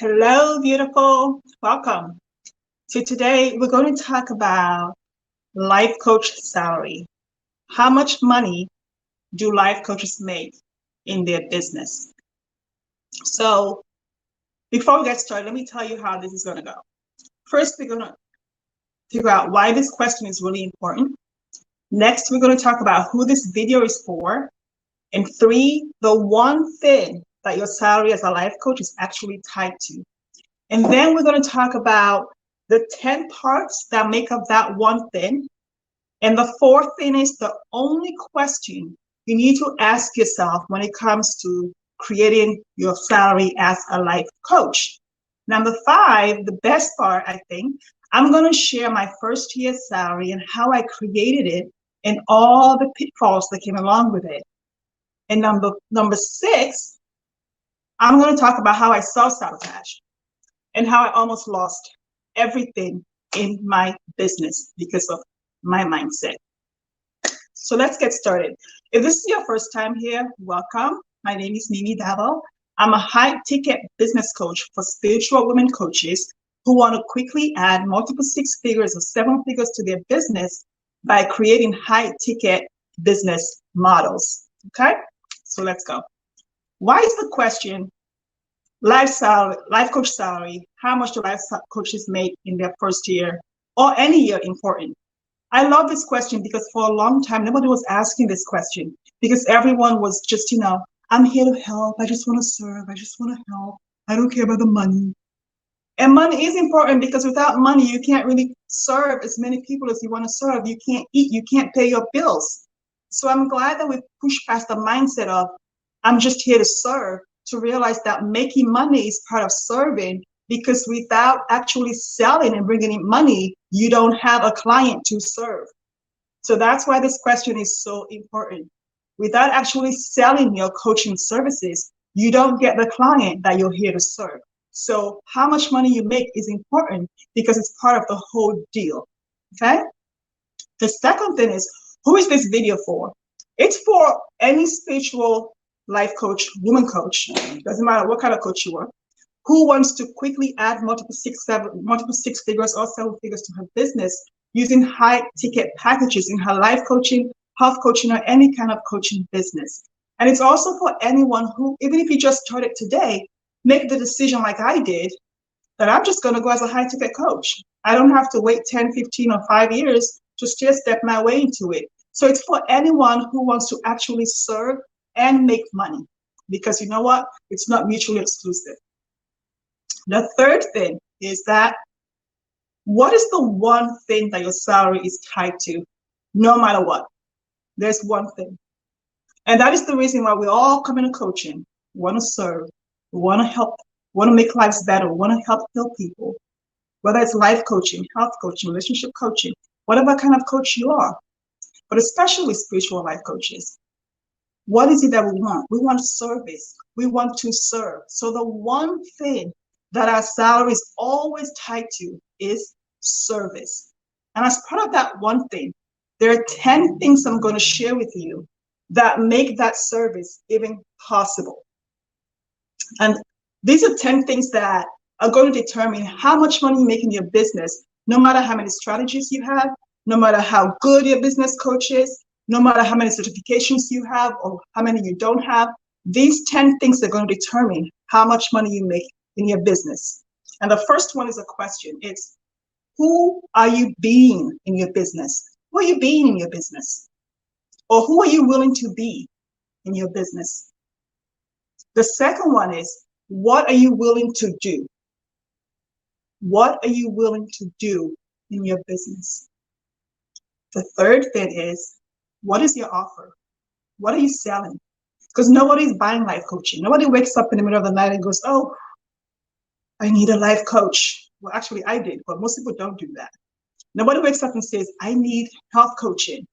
Hello, beautiful. Welcome. So today we're going to talk about life coach salary. How much money do life coaches make in their business? So before we get started, let me tell you how this is going to go. First, we're going to figure out why this question is really important. Next, we're going to talk about who this video is for. And three, the one thing that your salary as a life coach is actually tied to. And then we're going to talk about the 10 parts that make up that one thing. And the fourth thing is the only question you need to ask yourself when it comes to creating your salary as a life coach. Number five, the best part, I think, I'm going to share my first year salary and how I created it and all the pitfalls that came along with it. And number six, I'm going to talk about how I self-sabotage and how I almost lost everything in my business because of my mindset. So let's get started. If this is your first time here, welcome. My name is Mimi Davo. I'm a high-ticket business coach for spiritual women coaches who want to quickly add multiple six figures or seven figures to their business by creating high-ticket business models. Okay, so let's go. Why is the question life coach salary, how much do life coaches make in their first year or any year important? I love this question because for a long time, nobody was asking this question because everyone was just, I'm here to help. I just want to serve. I just want to help. I don't care about the money. And money is important because without money, you can't really serve as many people as you want to serve. You can't eat. You can't pay your bills. So I'm glad that we pushed past the mindset of, I'm just here to serve, to realize that making money is part of serving, because without actually selling and bringing in money, you don't have a client to serve. So that's why this question is so important. Without actually selling your coaching services, you don't get the client that you're here to serve. So how much money you make is important because it's part of the whole deal, okay? The second thing is, who is this video for? It's for any spiritual life coach, woman coach, doesn't matter what kind of coach you are, who wants to quickly add multiple six figures or seven figures to her business using high ticket packages in her life coaching, health coaching, or any kind of coaching business. And it's also for anyone who, even if you just started today, make the decision like I did, that I'm just going to go as a high ticket coach. I don't have to wait 10, 15, or 5 years to still step my way into it. So it's for anyone who wants to actually serve and make money, because you know what? It's not mutually exclusive. The third thing is that, what is the one thing that your salary is tied to, no matter what? There's one thing. And that is the reason why we all come into coaching. We want to serve, we want to help, we want to make lives better, we want to help heal people, whether it's life coaching, health coaching, relationship coaching, whatever kind of coach you are, but especially spiritual life coaches. What is it that we want? We want service. We want to serve. So the one thing that our salary is always tied to is service. And as part of that one thing, there are 10 things I'm going to share with you that make that service even possible. And these are 10 things that are going to determine how much money you make in your business, no matter how many strategies you have, no matter how good your business coach is, no matter how many certifications you have or how many you don't have. These 10 things are going to determine how much money you make in your business. And the first one is a question. It's, who are you being in your business? Who are you being in your business? Or who are you willing to be in your business? The second one is, what are you willing to do? What are you willing to do in your business? The third thing is, what is your offer? What are you selling? Because nobody's buying life coaching. Nobody wakes up in the middle of the night and goes, oh, I need a life coach. Well, actually, I did, but most people don't do that. Nobody wakes up and says, I need health coaching.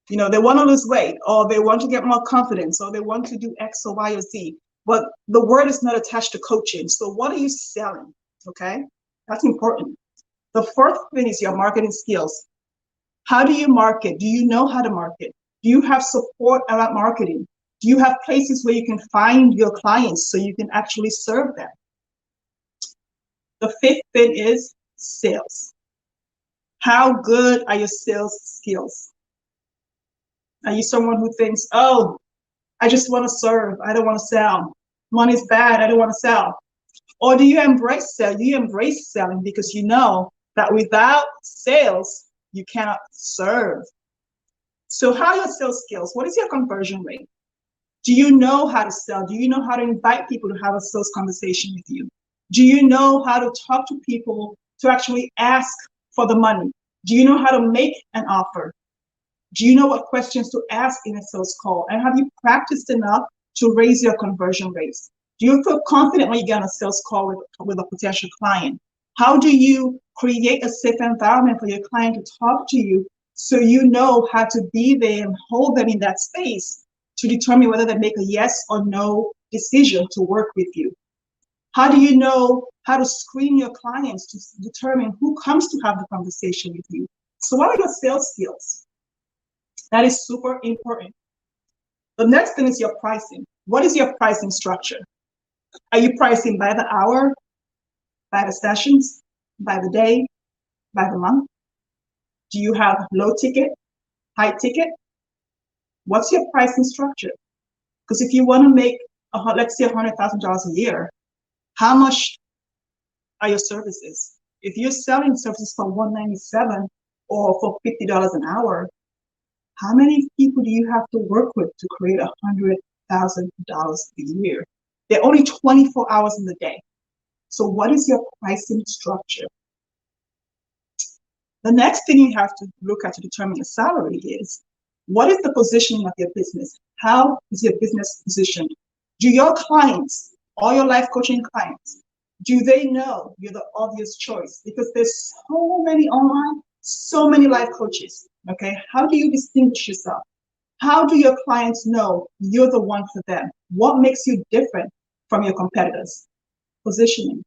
They want to lose weight, or they want to get more confidence, or they want to do X or Y or Z. But the word is not attached to coaching. So what are you selling? Okay, that's important. The fourth thing is your marketing skills. How do you market? Do you know how to market? Do you have support around marketing? Do you have places where you can find your clients so you can actually serve them? The fifth thing is sales. How good are your sales skills? Are you someone who thinks, oh, I just want to serve, I don't want to sell. Money's bad, I don't want to sell. Or do you embrace sales? You embrace selling because you know that without sales, you cannot serve. So how are your sales skills? What is your conversion rate? Do you know how to sell? Do you know how to invite people to have a sales conversation with you? Do you know how to talk to people to actually ask for the money? Do you know how to make an offer? Do you know what questions to ask in a sales call? And have you practiced enough to raise your conversion rates? Do you feel confident when you get on a sales call with a potential client? How do you create a safe environment for your client to talk to you so you know how to be there and hold them in that space to determine whether they make a yes or no decision to work with you? How do you know how to screen your clients to determine who comes to have the conversation with you? So what are your sales skills? That is super important. The next thing is your pricing. What is your pricing structure? Are you pricing by the hour, by the sessions, by the day, by the month? Do you have low ticket, high ticket? What's your pricing structure? Because if you want to make, let's say $100,000 a year, how much are your services? If you're selling services for $197 or for $50 an hour, how many people do you have to work with to create $100,000 a year? There are only 24 hours in the day. So what is your pricing structure? The next thing you have to look at to determine your salary is, what is the positioning of your business? How is your business positioned? Do your clients, all your life coaching clients, do they know you're the obvious choice? Because there's so many online, so many life coaches, okay? How do you distinguish yourself? How do your clients know you're the one for them? What makes you different from your competitors? Positioning.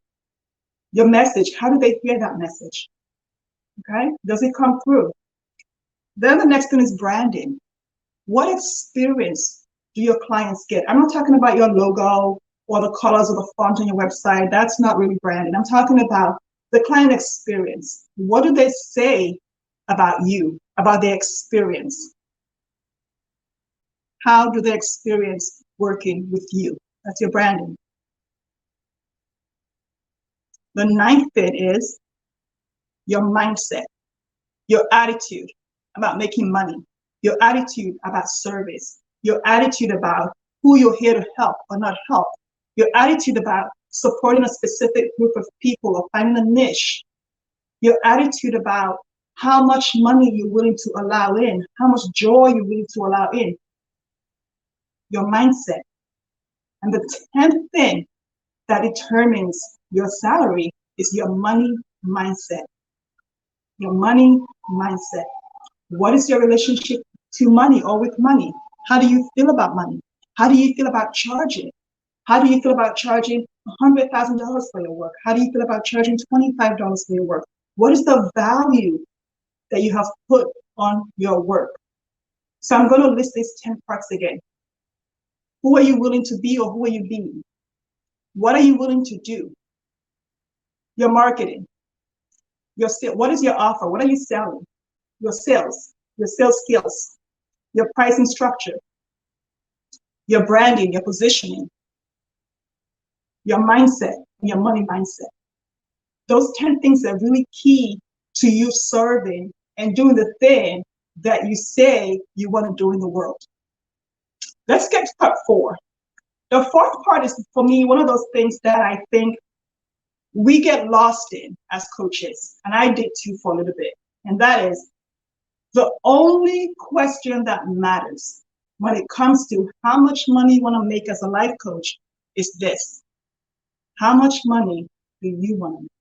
Your message, how do they hear that message? Okay, does it come through? Then the next thing is branding. What experience do your clients get? I'm not talking about your logo or the colors of the font on your website. That's not really branding. I'm talking about the client experience. What do they say about you, about their experience? How do they experience working with you? That's your branding. The ninth bit is your mindset, your attitude about making money, your attitude about service, your attitude about who you're here to help or not help, your attitude about supporting a specific group of people or finding a niche, your attitude about how much money you're willing to allow in, how much joy you're willing to allow in, your mindset. And the 10th thing that determines your salary is your money mindset. Your money mindset. What is your relationship to money or with money? How do you feel about money? How do you feel about charging? How do you feel about charging $100,000 for your work? How do you feel about charging $25 for your work? What is the value that you have put on your work? So I'm going to list these 10 parts again. Who are you willing to be or who are you being? What are you willing to do? Your marketing. What is your offer? What are you selling? Your sales skills, your pricing structure, your branding, your positioning, your mindset, your money mindset. Those 10 things are really key to you serving and doing the thing that you say you want to do in the world. Let's get to part 4. The fourth part is, for me, one of those things that I think we get lost in as coaches, and I did too for a little bit, and that is the only question that matters when it comes to how much money you want to make as a life coach is this: how much money do you want to make?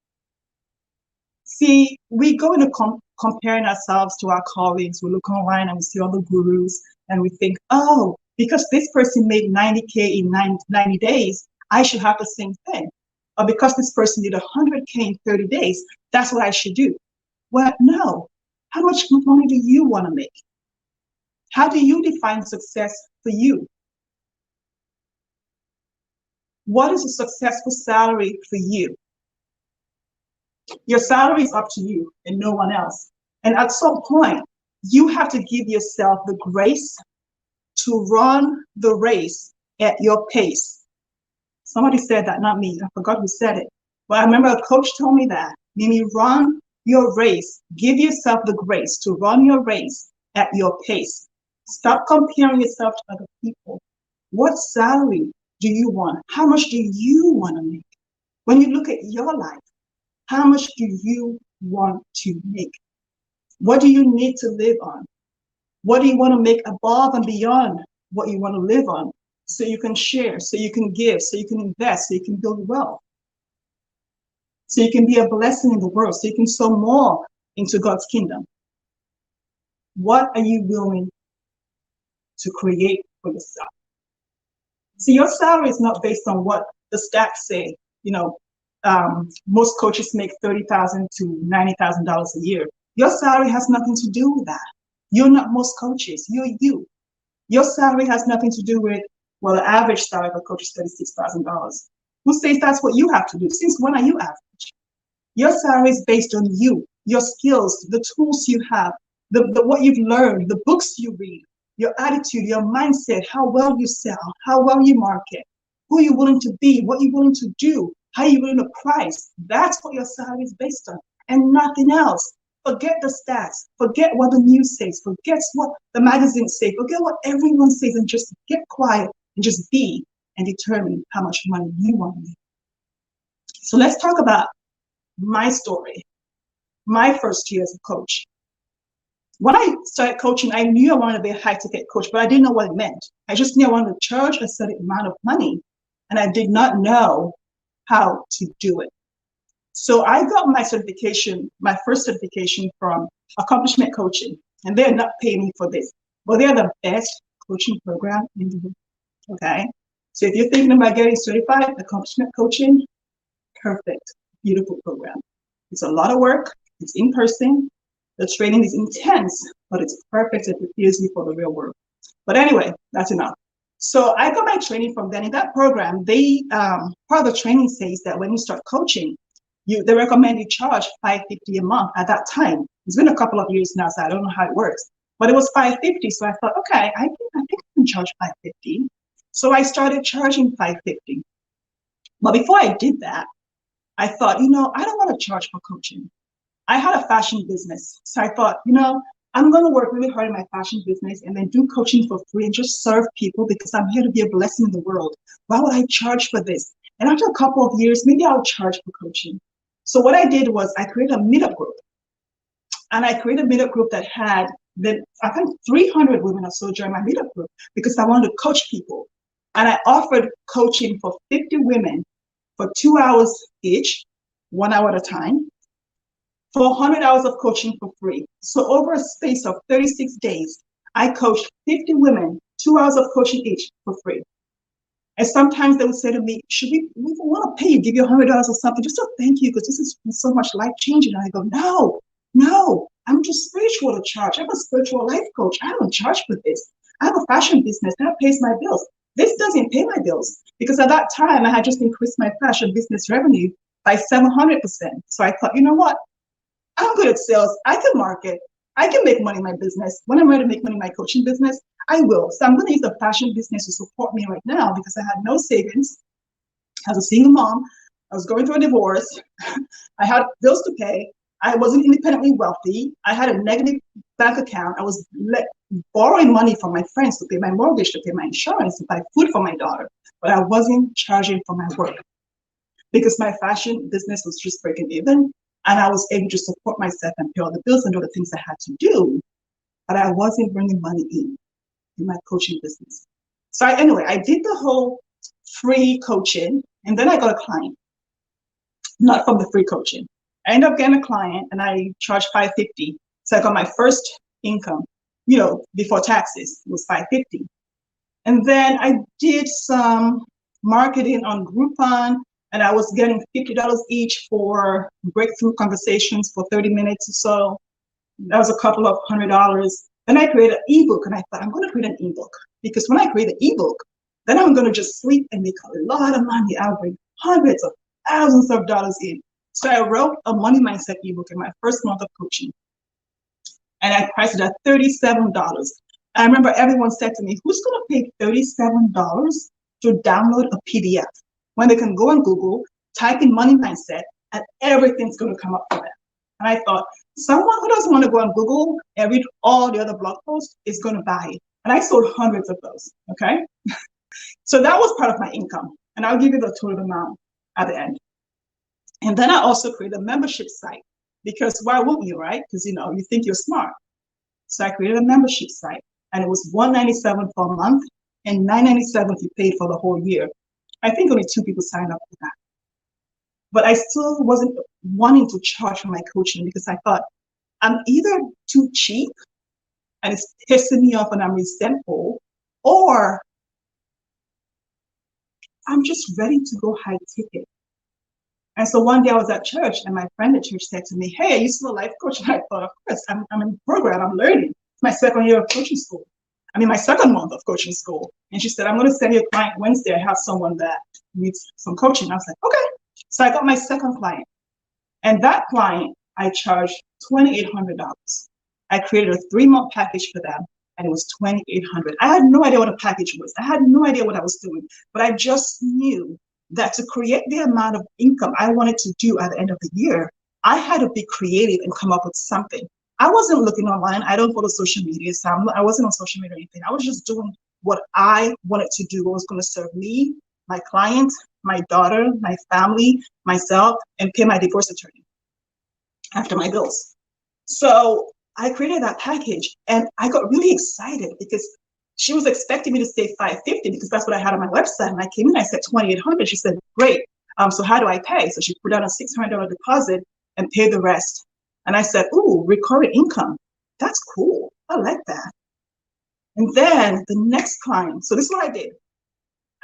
See, we go into comparing ourselves to our colleagues. We look online and we see all the gurus and we think, oh, because this person made 90K in 90 days, I should have the same thing. Or because this person did 100K in 30 days, that's what I should do. Well, no. How much money do you want to make? How do you define success for you? What is a successful salary for you? Your salary is up to you and no one else. And at some point, you have to give yourself the grace to run the race at your pace. Somebody said that, not me. I forgot who said it. But I remember a coach told me that. Meaning run your race. Give yourself the grace to run your race at your pace. Stop comparing yourself to other people. What salary do you want? How much do you want to make? When you look at your life, how much do you want to make? What do you need to live on? What do you want to make above and beyond what you want to live on? So you can share, so you can give, so you can invest, so you can build wealth. So you can be a blessing in the world, so you can sow more into God's kingdom. What are you willing to create for yourself? So your salary is not based on what the stats say. Most coaches make $30,000 to $90,000 a year. Your salary has nothing to do with that. You're not most coaches. You're you. Your salary has nothing to do with, well, the average salary of a coach is $36,000. Who says that's what you have to do? Since when are you average? Your salary is based on you, your skills, the tools you have, the what you've learned, the books you read, your attitude, your mindset, how well you sell, how well you market, who you're willing to be, what you're willing to do, how you're willing to price. That's what your salary is based on, and nothing else. Forget the stats. Forget what the news says. Forget what the magazines say. Forget what everyone says, and just get quiet and just be and determine how much money you want to make. So let's talk about my story, my first year as a coach. When I started coaching, I knew I wanted to be a high-ticket coach, but I didn't know what it meant. I just knew I wanted to charge a certain amount of money, and I did not know how to do it. So I got my certification, my first certification from Accomplishment Coaching, and they're not paying me for this, but they're the best coaching program in the world, okay? So if you're thinking about getting certified, Accomplishment Coaching, perfect, beautiful program. It's a lot of work, it's in person, the training is intense, but it's perfect. It prepares you for the real world. But anyway, that's enough. So I got my training from them. In that program, they part of the training says that when you start coaching, they recommend you charge $550 a month at that time. It's been a couple of years now, so I don't know how it works. But it was $550, so I thought, okay, I think I can charge $550. So I started charging $550. But before I did that, I thought, I don't want to charge for coaching. I had a fashion business. So I thought, I'm going to work really hard in my fashion business and then do coaching for free and just serve people because I'm here to be a blessing in the world. Why would I charge for this? And after a couple of years, maybe I'll charge for coaching. So what I did was I created a meetup group. And I created a meetup group that had, I think 300 women or so joined my meetup group because I wanted to coach people. And I offered coaching for 50 women for 2 hours each, 1 hour at a time, for 100 hours of coaching for free. So over a space of 36 days, I coached 50 women, 2 hours of coaching each for free. And sometimes they would say to me, we want to pay you, give you $100 or something, just to thank you, because this is so much life-changing. And I go, no, I'm just spiritual to charge. I'm a spiritual life coach. I don't charge for this. I have a fashion business that pays my bills. This doesn't pay my bills because at that time I had just increased my fashion business revenue by 700%. So I thought, you know what? I'm good at sales. I can market. I can make money in my business. When I'm ready to make money in my coaching business, I will. So I'm going to use the fashion business to support me right now because I had no savings. I was a single mom. I was going through a divorce. I had bills to pay. I wasn't independently wealthy. I had a negative bank account. I was borrowing money from my friends to pay my mortgage, to pay my insurance, to buy food for my daughter. But I wasn't charging for my work because my fashion business was just breaking even. And I was able to support myself and pay all the bills and all the things I had to do. But I wasn't bringing money in my coaching business. So I did the whole free coaching. And then I got a client, not from the free coaching. I ended up getting a client and I charged $550. So I got my first income, before taxes, it was $550. And then I did some marketing on Groupon, and I was getting $50 each for breakthrough conversations for 30 minutes or so. That was a couple of $100. Then I created an ebook, and I thought, I'm going to create an ebook because when I create an ebook, then I'm going to just sleep and make a lot of money. I'll bring hundreds of thousands of dollars in. So I wrote a money mindset ebook in my first month of coaching, and I priced it at $37. I remember everyone said to me, who's going to pay $37 to download a PDF when they can go on Google, type in money mindset, and everything's going to come up for them? And I thought, someone who doesn't want to go on Google and read all the other blog posts is going to buy it. And I sold hundreds of those, okay? So that was part of my income. And I'll give you the total amount at the end. And then I also created a membership site, because why wouldn't you, right? Because, you think you're smart. So I created a membership site, and it was $197 for a month and $997 if you paid for the whole year. I think only 2 people signed up for that. But I still wasn't wanting to charge for my coaching, because I thought, I'm either too cheap and it's pissing me off and I'm resentful, or I'm just ready to go high ticket. And so one day I was at church, and my friend at church said to me, hey, are you still a life coach? And I thought, of course, I'm in the program, I'm learning. It's my second year of coaching school. My second month of coaching school. And she said, I'm going to send you a client Wednesday. I have someone that needs some coaching. I was like, okay. So I got my second client. And that client, I charged $2,800. I created a 3-month package for them, and it was $2,800. I had no idea what a package was. I had no idea what I was doing, but I just knew that to create the amount of income I wanted to do at the end of the year, I had to be creative and come up with something. I wasn't looking online. I don't follow social media, so I wasn't on social media or anything. I was just doing what I wanted to do, what was going to serve me, my client, my daughter, my family, myself, and pay my divorce attorney after my bills. So I created that package, and I got really excited because she was expecting me to say $550 because that's what I had on my website. And I came in, I said $2,800. She said, great. So how do I pay? So she put down a $600 deposit and paid the rest. And I said, ooh, recurring income. That's cool. I like that. And then the next client, so this is what I did.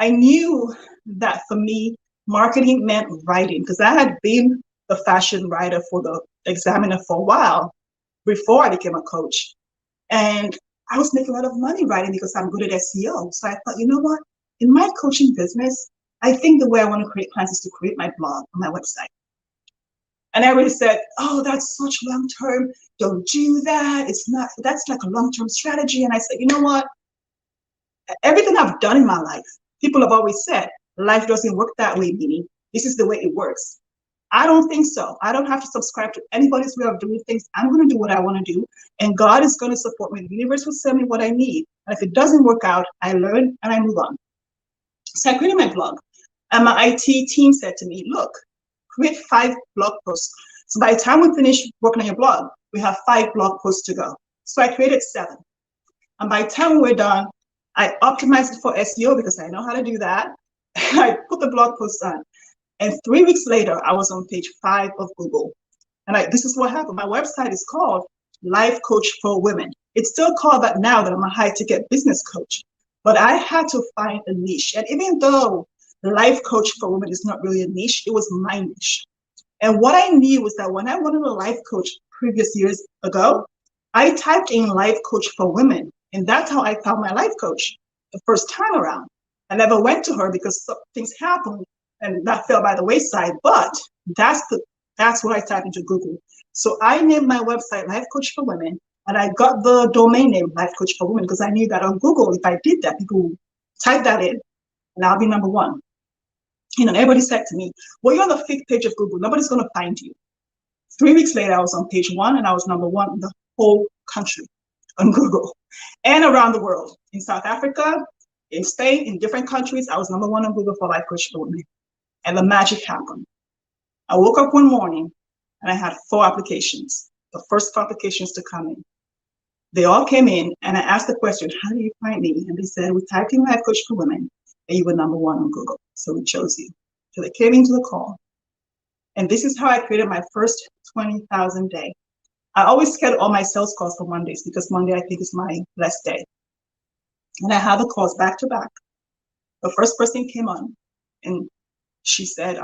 I knew that for me, marketing meant writing, because I had been the fashion writer for the Examiner for a while before I became a coach. And I was making a lot of money writing because I'm good at SEO. So I thought, you know what? In my coaching business, I think the way I want to create clients is to create my blog on my website. And everybody said, oh, that's such long-term. Don't do that. It's not, that's like a long-term strategy. And I said, you know what? Everything I've done in my life, people have always said, life doesn't work that way, meaning this is the way it works. I don't think so. I don't have to subscribe to anybody's way of doing things. I'm going to do what I want to do, and God is going to support me. The universe will send me what I need. And if it doesn't work out, I learn and I move on. So I created my blog, and my IT team said to me, look, create 5 blog posts. So by the time we finish working on your blog, we have 5 blog posts to go. So I created 7. And by the time we're done, I optimized it for SEO because I know how to do that. I put the blog posts on. And 3 weeks later, I was on page 5 of Google. And this is what happened. My website is called Life Coach for Women. It's still called that now that I'm a high-ticket business coach. But I had to find a niche. And even though Life Coach for Women is not really a niche, it was my niche. And what I knew was that when I wanted a life coach previous years ago, I typed in Life Coach for Women. And that's how I found my life coach the first time around. I never went to her because things happened and that fell by the wayside. But that's what I typed into Google. So I named my website Life Coach for Women, and I got the domain name Life Coach for Women because I knew that on Google, if I did that, people would type that in, and I'll be number 1. Everybody said to me, well, you're on the 5th page of Google. Nobody's going to find you. 3 weeks later, I was on page 1, and I was number 1 in the whole country on Google and around the world. In South Africa, in Spain, in different countries, I was number 1 on Google for Life Coach for Women. And the magic happened. I woke up one morning and I had 4 applications, the first 4 applications to come in. They all came in, and I asked the question, how do you find me? And they said, we typed in Life Coach for Women, and you were number 1 on Google. So we chose you. So they came into the call. And this is how I created my first 20,000 day. I always schedule all my sales calls for Mondays because Monday I think is my best day. And I had the calls back to back. The first person came on, and she said,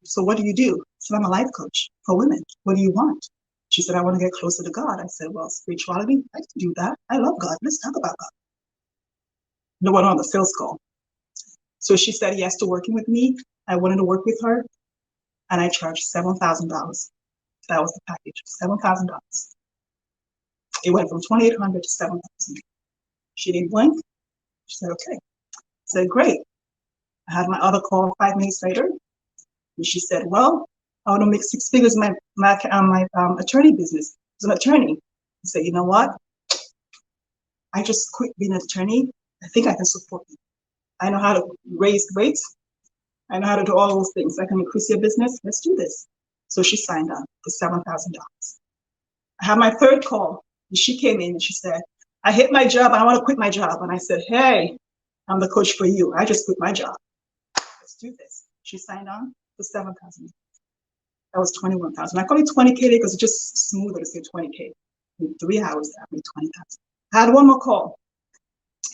so what do you do? I said, I'm a life coach for women. What do you want? She said, I want to get closer to God. I said, well, spirituality, I can do that. I love God. Let's talk about God. No one on the sales call. So she said yes to working with me. I wanted to work with her. and I charged $7,000. That was the package, $7,000. It went from 2,800 to 7,000. She didn't blink. She said, okay. I said, great. I had my other call 5 minutes later, and she said, well, I want to make 6 figures in my attorney business. As an attorney, I said, you know what? I just quit being an attorney. I think I can support you. I know how to raise rates. I know how to do all those things. I can increase your business. Let's do this. So she signed on for $7,000. I had my third call, and she came in and she said, I hate my job. I want to quit my job. And I said, hey, I'm the coach for you. I just quit my job. Let's do this. She signed on for $7,000. That was $21,000. I call it 20K because it's just smoother to say 20K. In 3 hours, that made 20,000. I had one more call.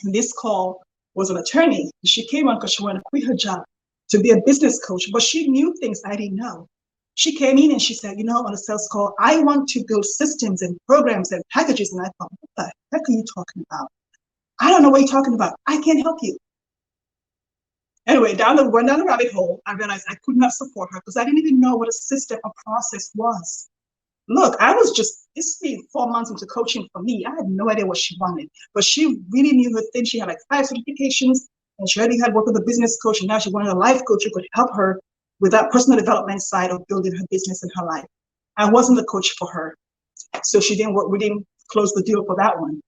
And this call was an attorney. She came on because she wanted to quit her job to be a business coach, but she knew things I didn't know. She came in and she said, you know, on a sales call, I want to build systems and programs and packages. And I thought, what the heck are you talking about? I don't know what you're talking about. I can't help you. Anyway, went down the rabbit hole. I realized I could not support her because I didn't even know what a system or process was. Look, this being 4 months into coaching for me, I had no idea what she wanted, but she really knew her thing. She had like 5 certifications and she already had worked with a business coach, and now she wanted a life coach who could help her with that personal development side of building her business and her life. I wasn't the coach for her. So we didn't close the deal for that one.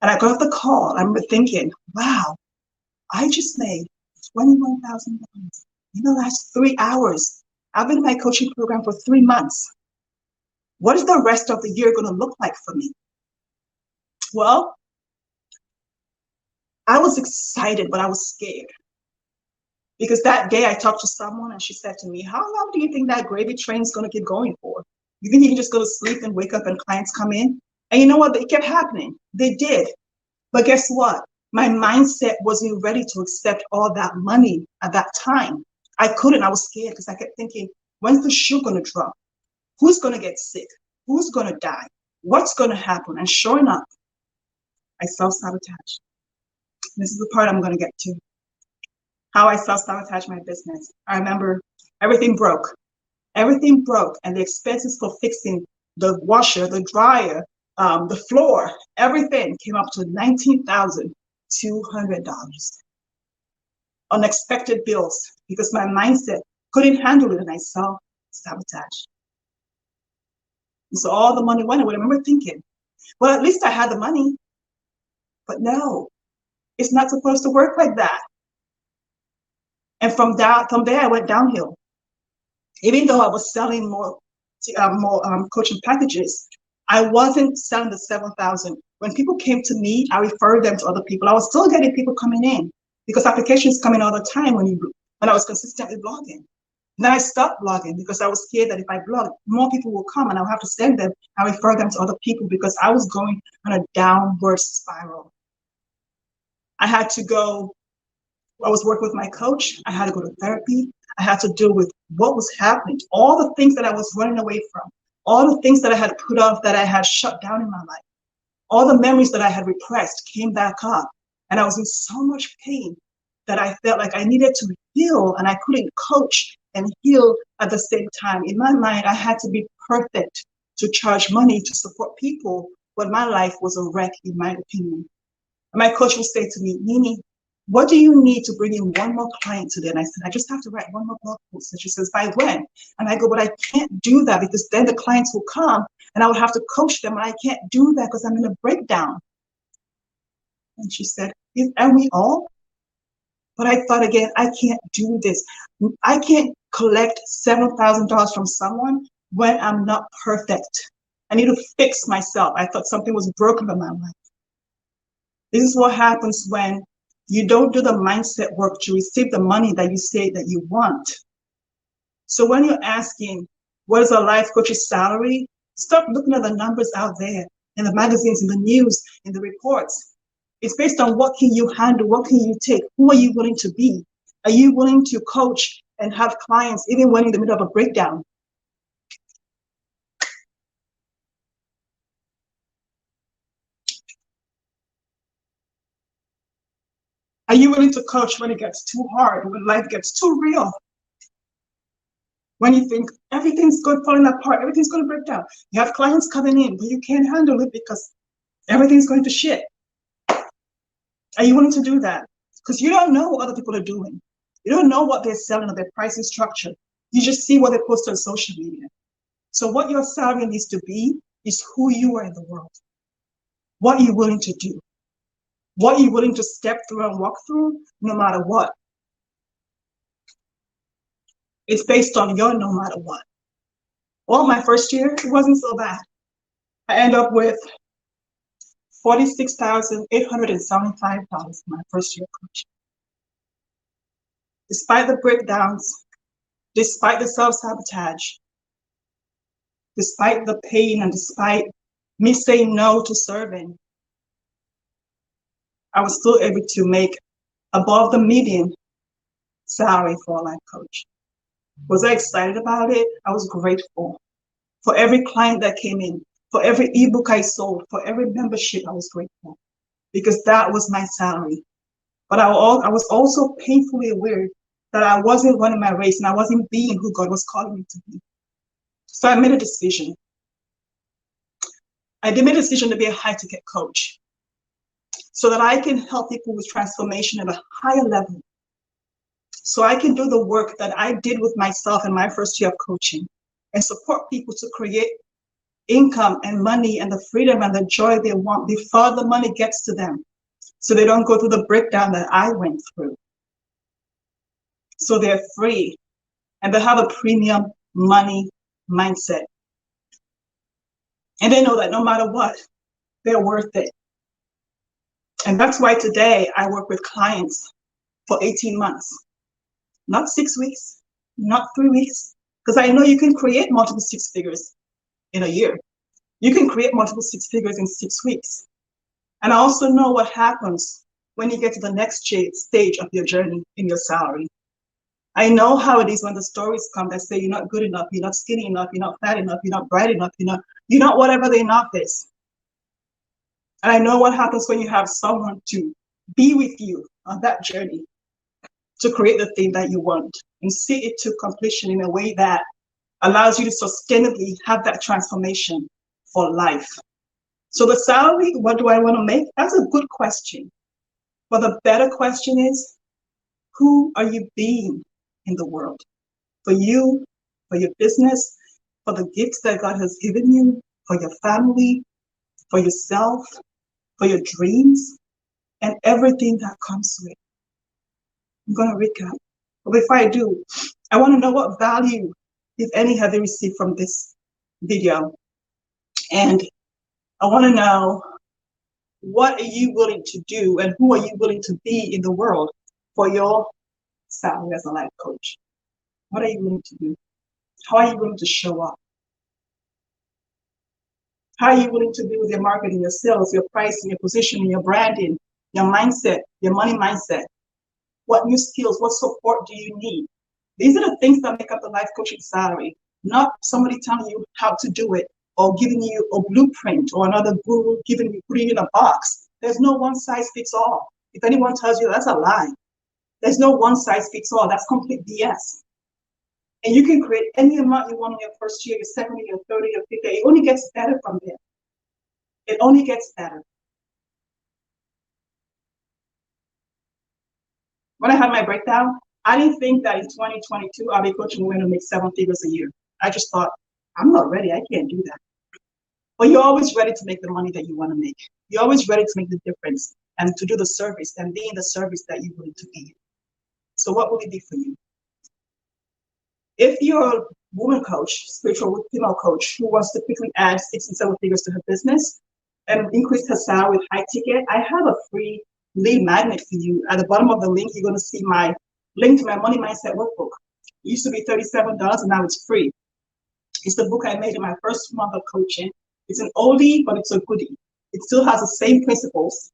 And I got off the call. I remember thinking, wow, I just made $21,000 in the last 3 hours. I've been in my coaching program for 3 months. What is the rest of the year going to look like for me? Well, I was excited, but I was scared. Because that day I talked to someone and she said to me, how long do you think that gravy train is going to keep going for? You think you can just go to sleep and wake up and clients come in? And you know what? It kept happening. They did. But guess what? My mindset wasn't ready to accept all that money at that time. I couldn't. I was scared because I kept thinking, when's the shoe going to drop? Who's going to get sick? Who's going to die? What's going to happen? And sure enough, I self-sabotaged. This is the part I'm going to get to. How I self-sabotage my business. I remember everything broke. Everything broke, and the expenses for fixing the washer, the dryer, the floor, everything came up to $19,200. Unexpected bills because my mindset couldn't handle it, and I self-sabotage. And so all the money went away. I remember thinking, well, at least I had the money. But no, it's not supposed to work like that. And from there, I went downhill. Even though I was selling more coaching packages, I wasn't selling the 7,000. When people came to me, I referred them to other people. I was still getting people coming in because applications come in all the time when I was consistently blogging. And then I stopped blogging because I was scared that if I blog, more people will come and I'll have to send them and refer them to other people because I was going on a downward spiral. I was working with my coach. I had to go to therapy. I had to deal with what was happening, all the things that I was running away from, all the things that I had put off that I had shut down in my life, all the memories that I had repressed came back up. And I was in so much pain that I felt like I needed to heal, and I couldn't coach and heal at the same time. In my mind, I had to be perfect to charge money to support people, but my life was a wreck, in my opinion. And my coach would say to me, Nini, what do you need to bring in one more client today? And I said, I just have to write one more blog post. And she says, by when? And I go, but I can't do that because then the clients will come and I would have to coach them. And I can't do that because I'm in a breakdown. And she said, are we all? But I thought again, I can't do this. I can't collect $7,000 from someone when I'm not perfect. I need to fix myself. I thought something was broken in my life. This is what happens when you don't do the mindset work to receive the money that you say that you want. So when you're asking, what is a life coach's salary? Stop looking at the numbers out there in the magazines, in the news, in the reports. It's based on what can you handle, what can you take, who are you willing to be? Are you willing to coach and have clients even when in the middle of a breakdown? Are you willing to coach when it gets too hard, when life gets too real? When you think everything's going falling apart, everything's going to break down. You have clients coming in, but you can't handle it because everything's going to shit. Are you willing to do that? Because you don't know what other people are doing. You don't know what they're selling or their pricing structure. You just see what they post on social media. So what your salary needs to be is who you are in the world. What are you willing to do? What are you willing to step through and walk through no matter what? It's based on your no matter what. Well, my first year, it wasn't so bad. I ended up with $46,875 my first year coaching. Despite the breakdowns, despite the self-sabotage, despite the pain, and despite me saying no to serving, I was still able to make above the median salary for a life coach. Was I excited about it? I was grateful. For every client that came in, for every ebook I sold, for every membership, I was grateful because that was my salary. But I was also painfully aware that I wasn't running my race and I wasn't being who God was calling me to be. So I made a decision. I made a decision to be a high-ticket coach so that I can help people with transformation at a higher level. So I can do the work that I did with myself in my first year of coaching and support people to create income and money and the freedom and the joy they want before the money gets to them, so they don't go through the breakdown that I went through. So they're free and they have a premium money mindset. And they know that no matter what, they're worth it. And that's why today I work with clients for 18 months, not 6 weeks, not 3 weeks, because I know you can create multiple six figures in a year. You can create multiple six figures in 6 weeks. And I also know what happens when you get to the next stage of your journey in your salary. I know how it is when the stories come that say you're not good enough, you're not skinny enough, you're not fat enough, you're not bright enough, you're not whatever the enough is. And I know what happens when you have someone to be with you on that journey to create the thing that you want and see it to completion in a way that allows you to sustainably have that transformation for life. So the salary, what do I want to make? That's a good question. But the better question is, who are you being in the world? For you, for your business, for the gifts that God has given you, for your family, for yourself, for your dreams, and everything that comes with it. I'm going to recap. But before I do, I want to know what value, if any, have you received from this video? And I want to know, what are you willing to do and who are you willing to be in the world for your salary as a life coach? What are you willing to do? How are you willing to show up? How are you willing to be with your marketing, your sales, your pricing, your positioning, your branding, your mindset, your money mindset? What new skills, what support do you need? These are the things that make up the life coaching salary, not somebody telling you how to do it or giving you a blueprint or another guru putting you in a box. There's no one size fits all. If anyone tells you that's a lie, there's no one size fits all. That's complete BS. And you can create any amount you want in your first year, your second year, your third year, your fifth year. It only gets better from there. It only gets better. When I had my breakdown, I didn't think that in 2022 I'll be coaching women to make 7 figures a year. I just thought, I'm not ready. I can't do that. But you're always ready to make the money that you want to make. You're always ready to make the difference and to do the service and be in the service that you want to be. So what will it be for you? If you're a woman coach, spiritual female coach who wants to quickly add 6 and 7 figures to her business and increase her salary with high ticket, I have a free lead magnet for you. At the bottom of the link, you're going to see my link to my money mindset workbook. It used to be $37 and now it's free. It's the book I made in my first month of coaching. It's an oldie, but it's a goodie. It still has the same principles.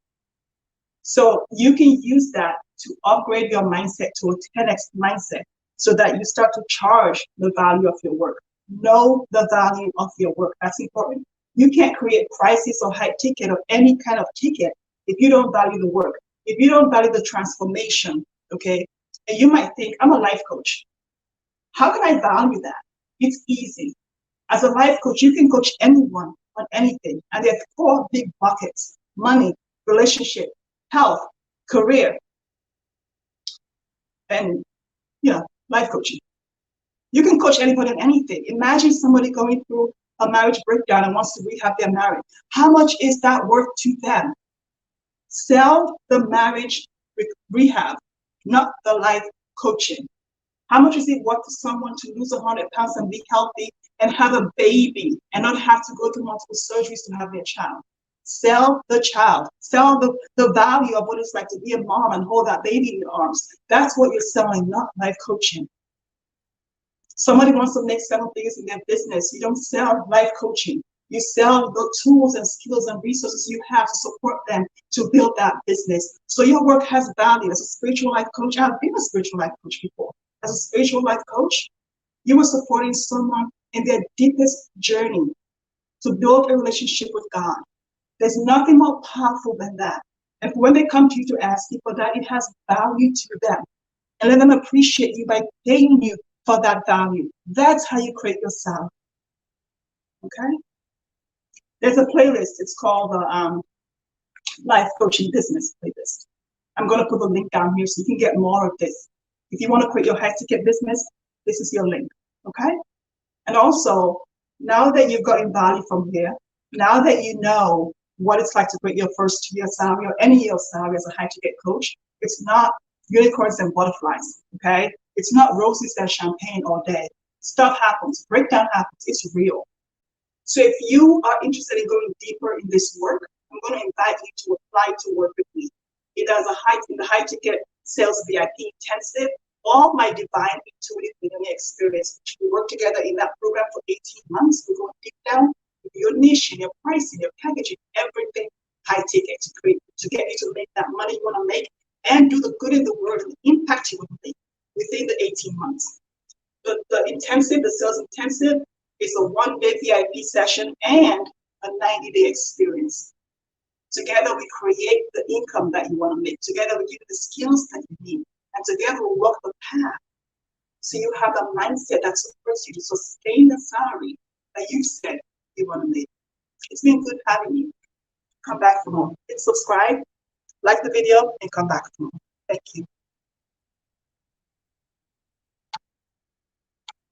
So you can use that to upgrade your mindset to a 10x mindset so that you start to charge the value of your work. Know the value of your work. That's important. You can't create prices or high ticket or any kind of ticket if you don't value the work, if you don't value the transformation, okay? And you might think, I'm a life coach. How can I value that? It's easy. As a life coach, you can coach anyone on anything. And there are four big buckets: money, relationship, health, career, and life coaching. You can coach anybody on anything. Imagine somebody going through a marriage breakdown and wants to rehab their marriage. How much is that worth to them? Sell the marriage rehab, not the life coaching. How much is it worth to someone to lose 100 pounds and be healthy and have a baby and not have to go through multiple surgeries to have their child? Sell the child. Sell the value of what it's like to be a mom and hold that baby in your arms. That's what you're selling, not life coaching. Somebody wants to make 7 figures in their business. You don't sell life coaching. You sell the tools and skills and resources you have to support them to build that business. So your work has value. As a spiritual life coach, I've been a spiritual life coach before. As a spiritual life coach, you were supporting someone in their deepest journey to build a relationship with God. There's nothing more powerful than that. And when they come to you to ask you for that, it has value to them. And let them appreciate you by paying you for that value. That's how you create your salary. Okay? There's a playlist. It's called the Life Coaching Business playlist. I'm going to put the link down here so you can get more of this. If you want to create your high ticket business, this is your link. Okay? And also, now that you've gotten value from here, now that you know what it's like to create your first year salary or any year salary as a high ticket coach, it's not unicorns and butterflies. Okay? It's not roses and champagne all day. Stuff happens. Breakdown happens. It's real. So if you are interested in going deeper in this work, I'm going to invite you to apply to work with me. It does in the high ticket sales VIP intensive, all my divine intuitive millionaire experience, which we work together in that program for 18 months. We go deep down with your niche, your pricing, your packaging, everything high ticket to get you to make that money you want to make and do the good in the world and the impact you want to make within the 18 months. The intensive, the sales intensive, is a 1-day VIP session and a 90-day experience. Together, we create the income that you want to make. Together, we give you the skills that you need. And together, we walk the path. So you have a mindset that supports you to sustain the salary that you said you want to make. It's been good having you. Come back for more. Hit subscribe, like the video, and come back for more. Thank you.